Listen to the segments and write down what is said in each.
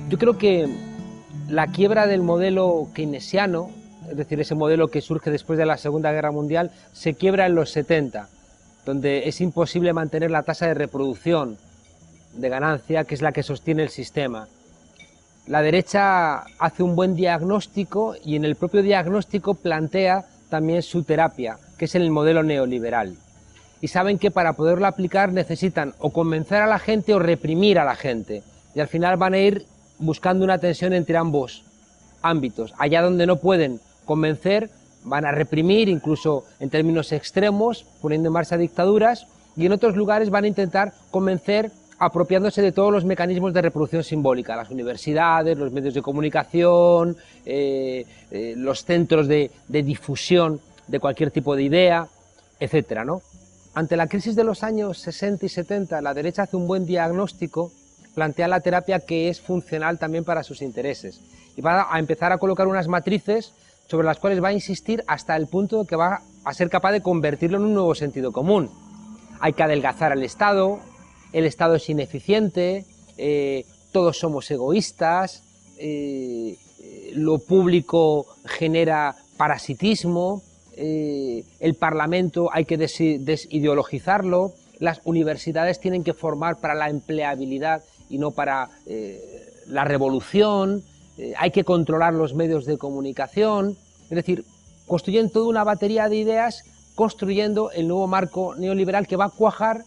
Yo creo que la quiebra del modelo keynesiano, es decir, ese modelo que surge después de la Segunda Guerra Mundial, se quiebra en los 70, donde es imposible mantener la tasa de reproducción de ganancia, que es la que sostiene el sistema. La derecha hace un buen diagnóstico y en el propio diagnóstico plantea también su terapia, que es el modelo neoliberal. Y saben que para poderlo aplicar necesitan o convencer a la gente o reprimir a la gente. Y al final van a ir buscando una tensión entre ambos ámbitos. Allá donde no pueden convencer, van a reprimir, incluso en términos extremos, poniendo en marcha dictaduras, y en otros lugares van a intentar convencer apropiándose de todos los mecanismos de reproducción simbólica, las universidades, los medios de comunicación, los centros de difusión de cualquier tipo de idea, etcétera, ¿no? Ante la crisis de los años 60 y 70, la derecha hace un buen diagnóstico, plantea la terapia que es funcional también para sus intereses y va a empezar a colocar unas matrices sobre las cuales va a insistir hasta el punto de que va a ser capaz de convertirlo en un nuevo sentido común. Hay que adelgazar al Estado, el Estado es ineficiente, todos somos egoístas, lo público genera parasitismo, el Parlamento hay que desideologizarlo, las universidades tienen que formar para la empleabilidad y no para la revolución, hay que controlar los medios de comunicación, es decir, construyen toda una batería de ideas construyendo el nuevo marco neoliberal que va a cuajar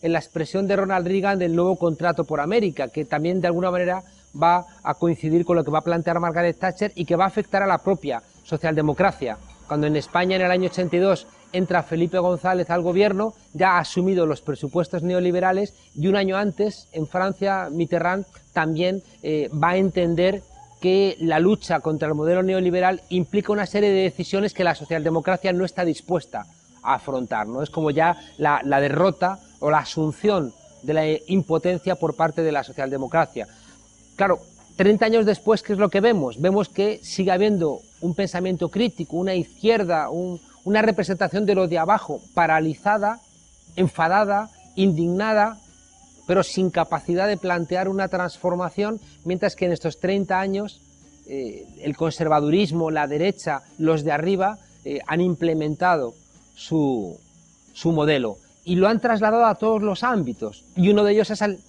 en la expresión de Ronald Reagan del nuevo contrato por América, que también de alguna manera va a coincidir con lo que va a plantear Margaret Thatcher y que va a afectar a la propia socialdemocracia. Cuando en España en el año 82 entra Felipe González al gobierno, ya ha asumido los presupuestos neoliberales y un año antes en Francia Mitterrand también va a entender que la lucha contra el modelo neoliberal implica una serie de decisiones que la socialdemocracia no está dispuesta a afrontar, ¿no? Es como ya la derrota o la asunción de la impotencia por parte de la socialdemocracia. Claro, 30 años después, ¿qué es lo que vemos? Vemos que sigue habiendo un pensamiento crítico, una izquierda, una representación de lo de abajo, paralizada, enfadada, indignada, pero sin capacidad de plantear una transformación, mientras que en estos 30 años el conservadurismo, la derecha, los de arriba han implementado su modelo y lo han trasladado a todos los ámbitos, y uno de ellos es el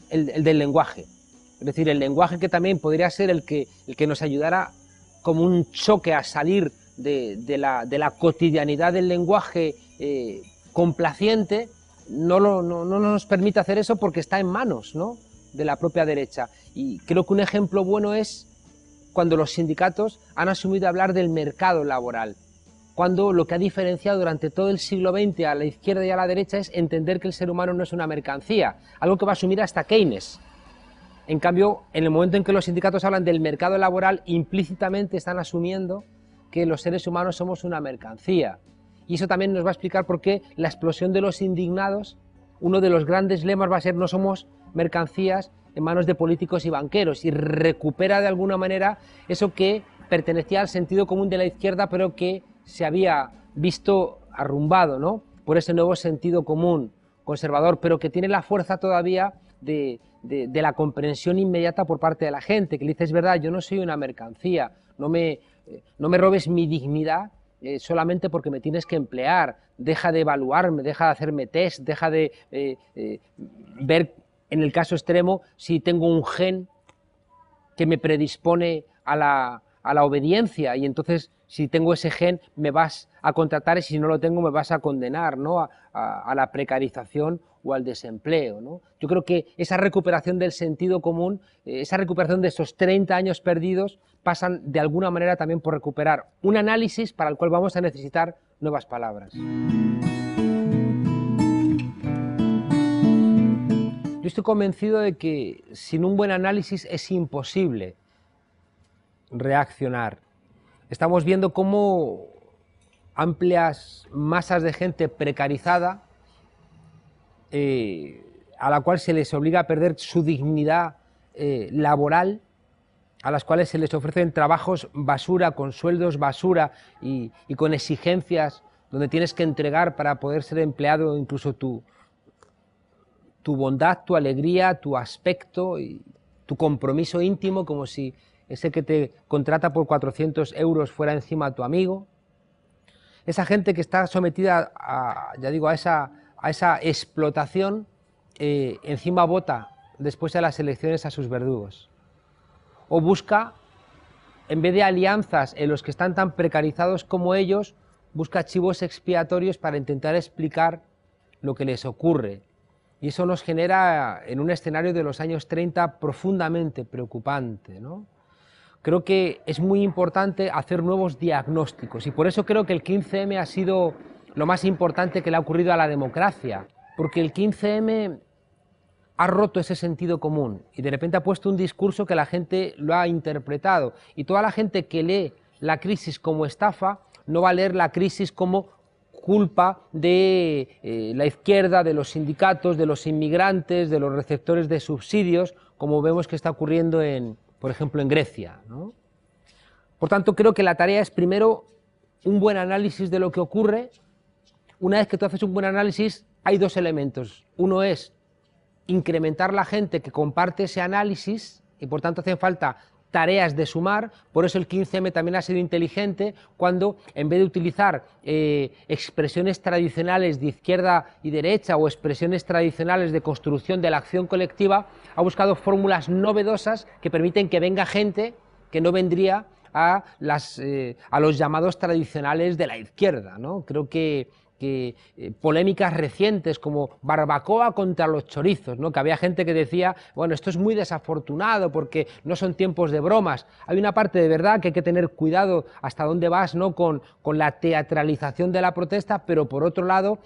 del lenguaje. Es decir, el lenguaje que también podría ser el que nos ayudara como un choque a salir de la cotidianidad del lenguaje complaciente, no nos permite hacer eso porque está en manos, ¿no?, de la propia derecha. Y creo que un ejemplo bueno es cuando los sindicatos han asumido hablar del mercado laboral, cuando lo que ha diferenciado durante todo el siglo XX a la izquierda y a la derecha es entender que el ser humano no es una mercancía, algo que va a asumir hasta Keynes. En cambio, en el momento en que los sindicatos hablan del mercado laboral, implícitamente están asumiendo que los seres humanos somos una mercancía. Y eso también nos va a explicar por qué la explosión de los indignados, uno de los grandes lemas va a ser no somos mercancías en manos de políticos y banqueros, y recupera de alguna manera eso que pertenecía al sentido común de la izquierda, pero que se había visto arrumbado, ¿no?, por ese nuevo sentido común conservador, pero que tiene la fuerza todavía de la comprensión inmediata por parte de la gente, que le dice, es verdad, yo no soy una mercancía, no me robes mi dignidad solamente porque me tienes que emplear, deja de evaluarme, deja de hacerme test, deja de ver, en el caso extremo, si tengo un gen que me predispone a la obediencia, y entonces si tengo ese gen me vas a contratar y si no lo tengo me vas a condenar, ¿no?, a la precarización o al desempleo, ¿no? Yo creo que esa recuperación del sentido común, esa recuperación de esos 30 años perdidos, pasan de alguna manera también por recuperar un análisis para el cual vamos a necesitar nuevas palabras. Yo estoy convencido de que sin un buen análisis es imposible reaccionar. Estamos viendo cómo amplias masas de gente precarizada, a la cual se les obliga a perder su dignidad laboral, a las cuales se les ofrecen trabajos basura, con sueldos basura y con exigencias donde tienes que entregar para poder ser empleado incluso tu bondad, tu alegría, tu aspecto, y tu compromiso íntimo, como si ese que te contrata por 400 euros fuera encima tu amigo. Esa gente que está sometida ya digo, a esa explotación, encima vota después de las elecciones a sus verdugos. O busca, en vez de alianzas en los que están tan precarizados como ellos, busca chivos expiatorios para intentar explicar lo que les ocurre. Y eso nos genera, en un escenario de los años 30, profundamente preocupante, ¿no? Creo que es muy importante hacer nuevos diagnósticos y por eso creo que el 15M ha sido lo más importante que le ha ocurrido a la democracia, porque el 15M ha roto ese sentido común y de repente ha puesto un discurso que la gente lo ha interpretado, y toda la gente que lee la crisis como estafa no va a leer la crisis como culpa de la izquierda, de los sindicatos, de los inmigrantes, de los receptores de subsidios, como vemos que está ocurriendo por ejemplo, en Grecia, ¿no? Por tanto, creo que la tarea es primero un buen análisis de lo que ocurre. Una vez que tú haces un buen análisis, hay dos elementos. Uno es incrementar la gente que comparte ese análisis y por tanto hacen falta tareas de sumar. Por eso el 15M también ha sido inteligente cuando, en vez de utilizar expresiones tradicionales de izquierda y derecha o expresiones tradicionales de construcción de la acción colectiva, ha buscado fórmulas novedosas que permiten que venga gente que no vendría a los llamados tradicionales de la izquierda, ¿no? Creo que polémicas recientes como barbacoa contra los chorizos, ¿no? Que había gente que decía, bueno, esto es muy desafortunado porque no son tiempos de bromas. Hay una parte de verdad que hay que tener cuidado hasta dónde vas, ¿no? con la teatralización de la protesta, pero por otro lado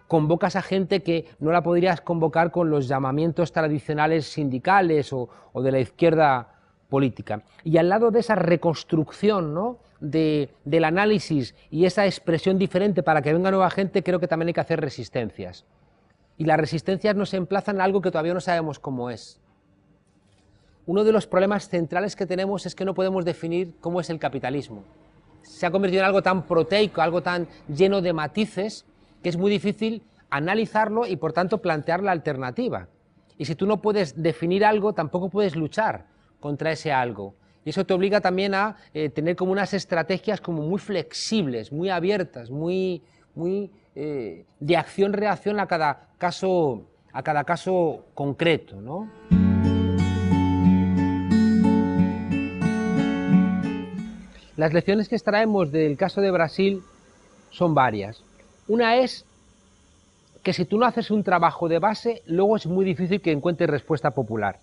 convocas a gente que no la podrías convocar con los llamamientos tradicionales sindicales o de la izquierda política. Y al lado de esa reconstrucción, ¿no? del análisis y esa expresión diferente para que venga nueva gente, creo que también hay que hacer resistencias. Y las resistencias nos emplazan a algo que todavía no sabemos cómo es. Uno de los problemas centrales que tenemos es que no podemos definir cómo es el capitalismo. Se ha convertido en algo tan proteico, algo tan lleno de matices, que es muy difícil analizarlo y por tanto plantear la alternativa. Y si tú no puedes definir algo, tampoco puedes luchar contra ese algo. Y eso te obliga también a tener como unas estrategias como muy flexibles, muy abiertas, muy de acción-reacción a cada caso concreto, ¿no? Las lecciones que extraemos del caso de Brasil son varias. Una es que si tú no haces un trabajo de base, luego es muy difícil que encuentres respuesta popular.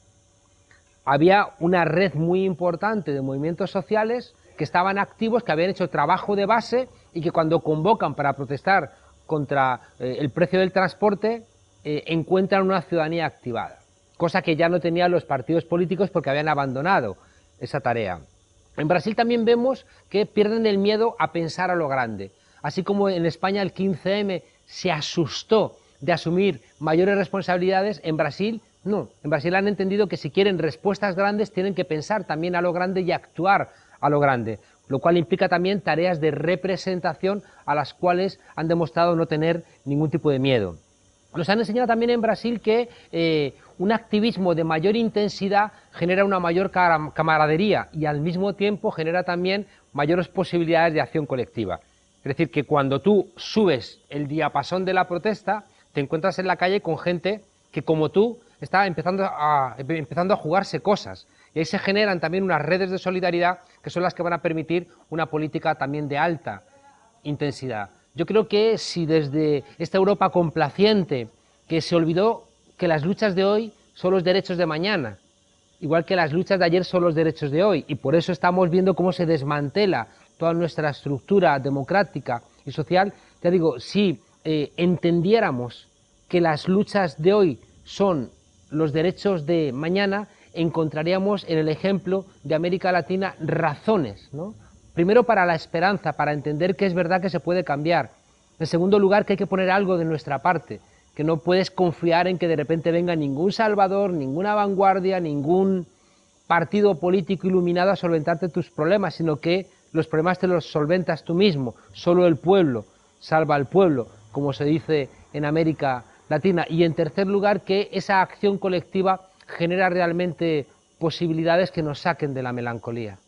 Había una red muy importante de movimientos sociales que estaban activos, que habían hecho trabajo de base y que cuando convocan para protestar contra el precio del transporte, encuentran una ciudadanía activada, cosa que ya no tenían los partidos políticos porque habían abandonado esa tarea. En Brasil también vemos que pierden el miedo a pensar a lo grande. Así como en España el 15M se asustó de asumir mayores responsabilidades, en Brasil no. En Brasil han entendido que si quieren respuestas grandes tienen que pensar también a lo grande y actuar a lo grande, lo cual implica también tareas de representación a las cuales han demostrado no tener ningún tipo de miedo. Nos han enseñado también en Brasil que un activismo de mayor intensidad genera una mayor camaradería y al mismo tiempo genera también mayores posibilidades de acción colectiva. Es decir, que cuando tú subes el diapasón de la protesta, te encuentras en la calle con gente que como tú está empezando a jugarse cosas. Y ahí se generan también unas redes de solidaridad que son las que van a permitir una política también de alta intensidad. Yo creo que si desde esta Europa complaciente, que se olvidó que las luchas de hoy son los derechos de mañana, igual que las luchas de ayer son los derechos de hoy, y por eso estamos viendo cómo se desmantela toda nuestra estructura democrática y social, ya digo, si entendiéramos que las luchas de hoy son los derechos de mañana, encontraríamos en el ejemplo de América Latina razones, ¿no? Primero para la esperanza, para entender que es verdad que se puede cambiar. En segundo lugar, que hay que poner algo de nuestra parte, que no puedes confiar en que de repente venga ningún salvador, ninguna vanguardia, ningún partido político iluminado a solventarte tus problemas, sino que los problemas te los solventas tú mismo. Solo el pueblo salva al pueblo, como se dice en América Latina. Y en tercer lugar, que esa acción colectiva genera realmente posibilidades que nos saquen de la melancolía.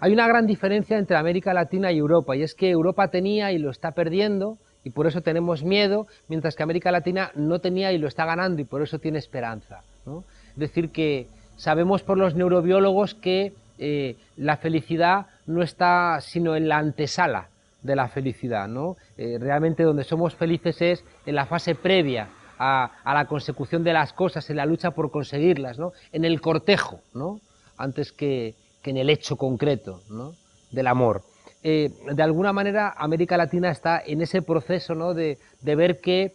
Hay una gran diferencia entre América Latina y Europa, y es que Europa tenía y lo está perdiendo, y por eso tenemos miedo, mientras que América Latina no tenía y lo está ganando, y por eso tiene esperanza, ¿no? Es decir, que sabemos por los neurobiólogos que la felicidad no está sino en la antesala de la felicidad, ¿no? Realmente donde somos felices es en la fase previa a la consecución de las cosas, en la lucha por conseguirlas, ¿no? En el cortejo, ¿no? Antes que en el hecho concreto, ¿no? Del amor. De alguna manera América Latina está en ese proceso, ¿no? de ver que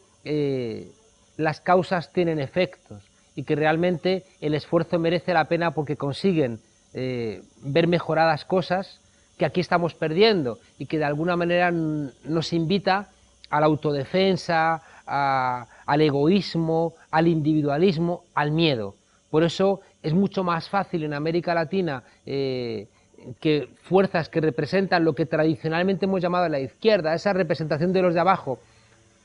las causas tienen efectos y que realmente el esfuerzo merece la pena porque consiguen ver mejoradas cosas que aquí estamos perdiendo y que de alguna manera nos invita a la autodefensa, al egoísmo, al individualismo, al miedo. Por eso es mucho más fácil en América Latina que fuerzas que representan lo que tradicionalmente hemos llamado la izquierda, esa representación de los de abajo,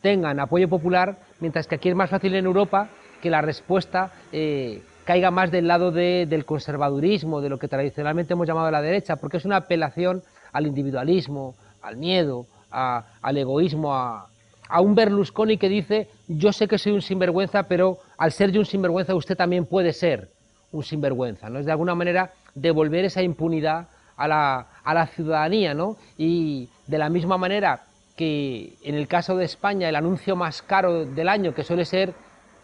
tengan apoyo popular, mientras que aquí es más fácil en Europa que la respuesta caiga más del lado del conservadurismo, de lo que tradicionalmente hemos llamado la derecha, porque es una apelación al individualismo, al miedo, al egoísmo, a un Berlusconi que dice: yo sé que soy un sinvergüenza, pero al ser yo un sinvergüenza usted también puede ser un sinvergüenza, ¿no? Es de alguna manera devolver esa impunidad a la ciudadanía, ¿no? Y de la misma manera que en el caso de España el anuncio más caro del año, que suele ser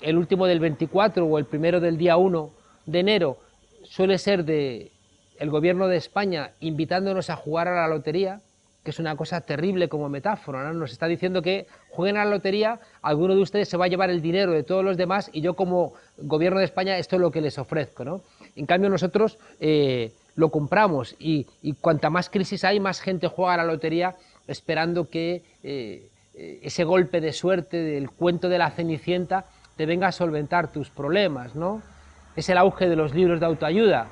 el último del 24 o el primero del día 1 de enero, suele ser de el gobierno de España invitándonos a jugar a la lotería, que es una cosa terrible como metáfora, ¿no? Nos está diciendo que jueguen a la lotería, alguno de ustedes se va a llevar el dinero de todos los demás y yo como gobierno de España esto es lo que les ofrezco, ¿no? En cambio nosotros lo compramos y cuanta más crisis hay, más gente juega a la lotería esperando que ese golpe de suerte del cuento de la Cenicienta te venga a solventar tus problemas, ¿no? Es el auge de los libros de autoayuda,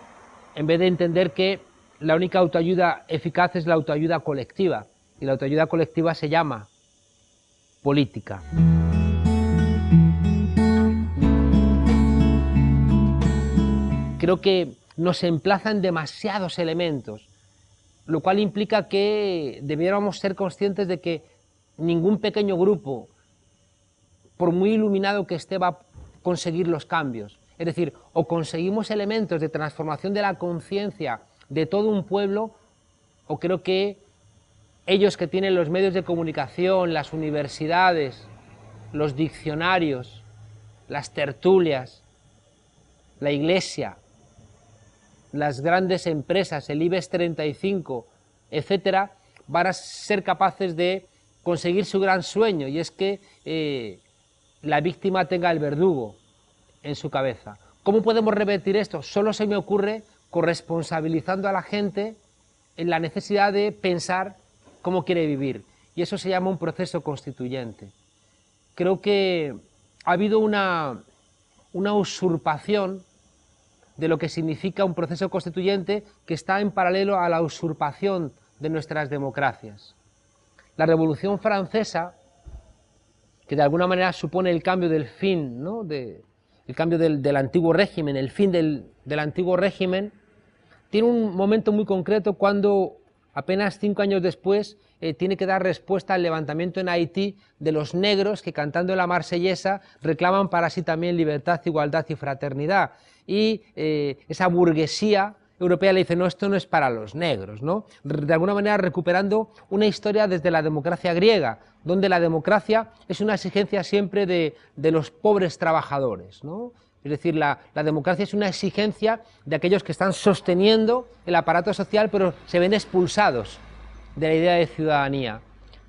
en vez de entender que la única autoayuda eficaz es la autoayuda colectiva, y la autoayuda colectiva se llama política. Creo que nos emplazan demasiados elementos, lo cual implica que debiéramos ser conscientes de que ningún pequeño grupo, por muy iluminado que esté, va a conseguir los cambios. Es decir, o conseguimos elementos de transformación de la conciencia de todo un pueblo, o creo que ellos que tienen los medios de comunicación, las universidades, los diccionarios, las tertulias, la iglesia, las grandes empresas, el IBEX 35, etcétera, van a ser capaces de conseguir su gran sueño, y es que la víctima tenga el verdugo en su cabeza. ¿Cómo podemos revertir esto? Solo se me ocurre corresponsabilizando a la gente en la necesidad de pensar cómo quiere vivir, y eso se llama un proceso constituyente. Creo que ha habido una usurpación de lo que significa un proceso constituyente que está en paralelo a la usurpación de nuestras democracias. La Revolución Francesa, que de alguna manera supone el cambio del fin, ¿no? El cambio del antiguo régimen, el fin del antiguo régimen, tiene un momento muy concreto cuando apenas 5 años después tiene que dar respuesta al levantamiento en Haití de los negros que, cantando la Marsellesa, reclaman para sí también libertad, igualdad y fraternidad. Y esa burguesía europea le dice: no, esto no es para los negros, ¿no? De alguna manera recuperando una historia desde la democracia griega, donde la democracia es una exigencia siempre de los pobres trabajadores, ¿no? Es decir, la democracia es una exigencia de aquellos que están sosteniendo el aparato social, pero se ven expulsados de la idea de ciudadanía.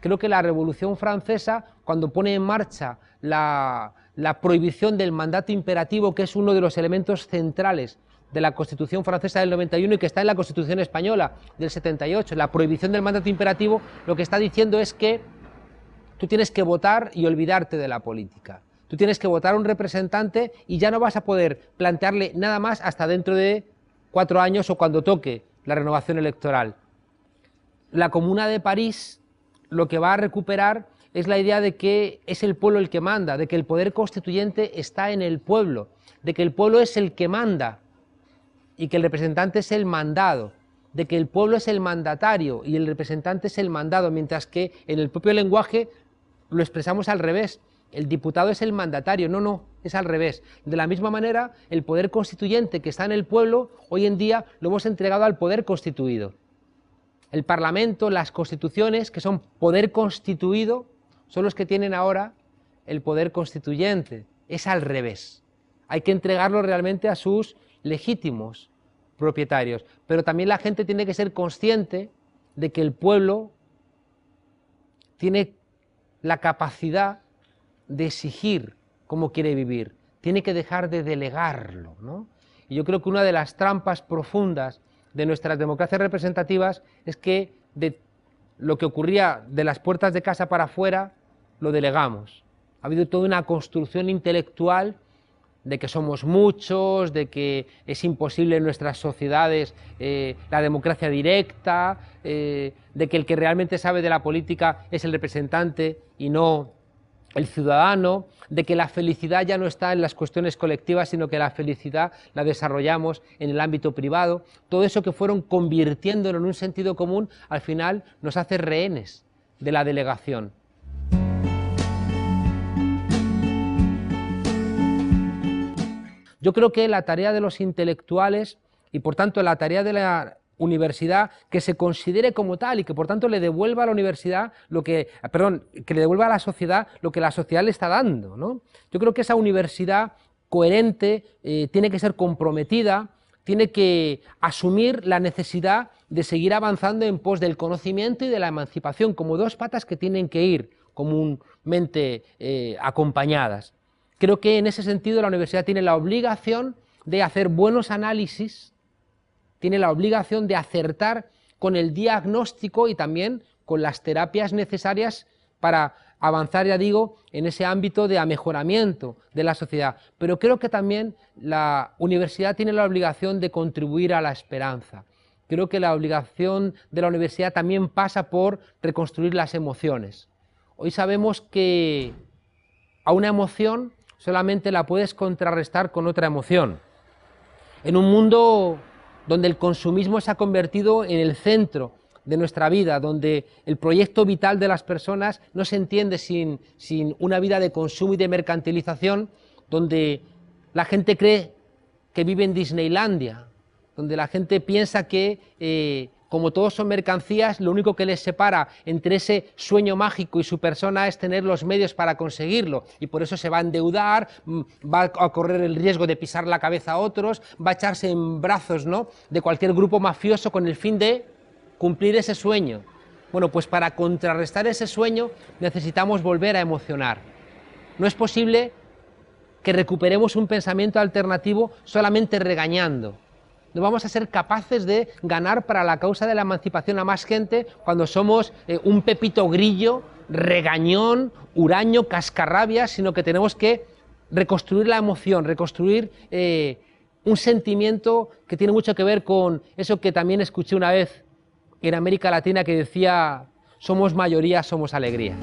Creo que la Revolución Francesa, cuando pone en marcha la prohibición del mandato imperativo, que es uno de los elementos centrales de la Constitución francesa del 91 y que está en la Constitución española del 78, la prohibición del mandato imperativo, lo que está diciendo es que tú tienes que votar y olvidarte de la política. Tú tienes que votar a un representante y ya no vas a poder plantearle nada más hasta dentro de 4 años o cuando toque la renovación electoral. La Comuna de París lo que va a recuperar es la idea de que es el pueblo el que manda, de que el poder constituyente está en el pueblo, de que el pueblo es el que manda y que el representante es el mandado, de que el pueblo es el mandatario y el representante es el mandado, mientras que en el propio lenguaje lo expresamos al revés. El diputado es el mandatario, no, es al revés. De la misma manera, el poder constituyente que está en el pueblo, hoy en día lo hemos entregado al poder constituido. El Parlamento, las constituciones, que son poder constituido, son los que tienen ahora el poder constituyente. Es al revés. Hay que entregarlo realmente a sus legítimos propietarios. Pero también la gente tiene que ser consciente de que el pueblo tiene la capacidad de exigir cómo quiere vivir, tiene que dejar de delegarlo, ¿no? Y yo creo que una de las trampas profundas de nuestras democracias representativas es que de lo que ocurría de las puertas de casa para afuera lo delegamos. Ha habido toda una construcción intelectual de que somos muchos, de que es imposible en nuestras sociedades la democracia directa, de que el que realmente sabe de la política es el representante y no el ciudadano, de que la felicidad ya no está en las cuestiones colectivas, sino que la felicidad la desarrollamos en el ámbito privado. Todo eso que fueron convirtiéndolo en un sentido común, al final nos hace rehenes de la delegación. Yo creo que la tarea de los intelectuales y por tanto la tarea de la universidad, que se considere como tal y que por tanto le devuelva a la universidad lo que, que le devuelva a la sociedad lo que la sociedad le está dando, ¿no? Yo creo que esa universidad coherente tiene que ser comprometida, tiene que asumir la necesidad de seguir avanzando en pos del conocimiento y de la emancipación, como dos patas que tienen que ir comúnmente acompañadas. Creo que en ese sentido la universidad tiene la obligación de hacer buenos análisis, tiene la obligación de acertar con el diagnóstico y también con las terapias necesarias para avanzar, ya digo, en ese ámbito de amejoramiento de la sociedad. Pero creo que también la universidad tiene la obligación de contribuir a la esperanza. Creo que la obligación de la universidad también pasa por reconstruir las emociones. Hoy sabemos que a una emoción solamente la puedes contrarrestar con otra emoción. En un mundo donde el consumismo se ha convertido en el centro de nuestra vida, donde el proyecto vital de las personas no se entiende sin una vida de consumo y de mercantilización, donde la gente cree que vive en Disneylandia, donde la gente piensa que como todos son mercancías, lo único que les separa entre ese sueño mágico y su persona es tener los medios para conseguirlo, y por eso se va a endeudar, va a correr el riesgo de pisar la cabeza a otros, va a echarse en brazos, ¿no?, de cualquier grupo mafioso con el fin de cumplir ese sueño. Bueno, pues para contrarrestar ese sueño necesitamos volver a emocionar. No es posible que recuperemos un pensamiento alternativo solamente regañando. No vamos a ser capaces de ganar para la causa de la emancipación a más gente cuando somos un Pepito Grillo, regañón, huraño, cascarrabias, sino que tenemos que reconstruir la emoción, reconstruir un sentimiento que tiene mucho que ver con eso que también escuché una vez en América Latina, que decía: somos mayoría, somos alegría.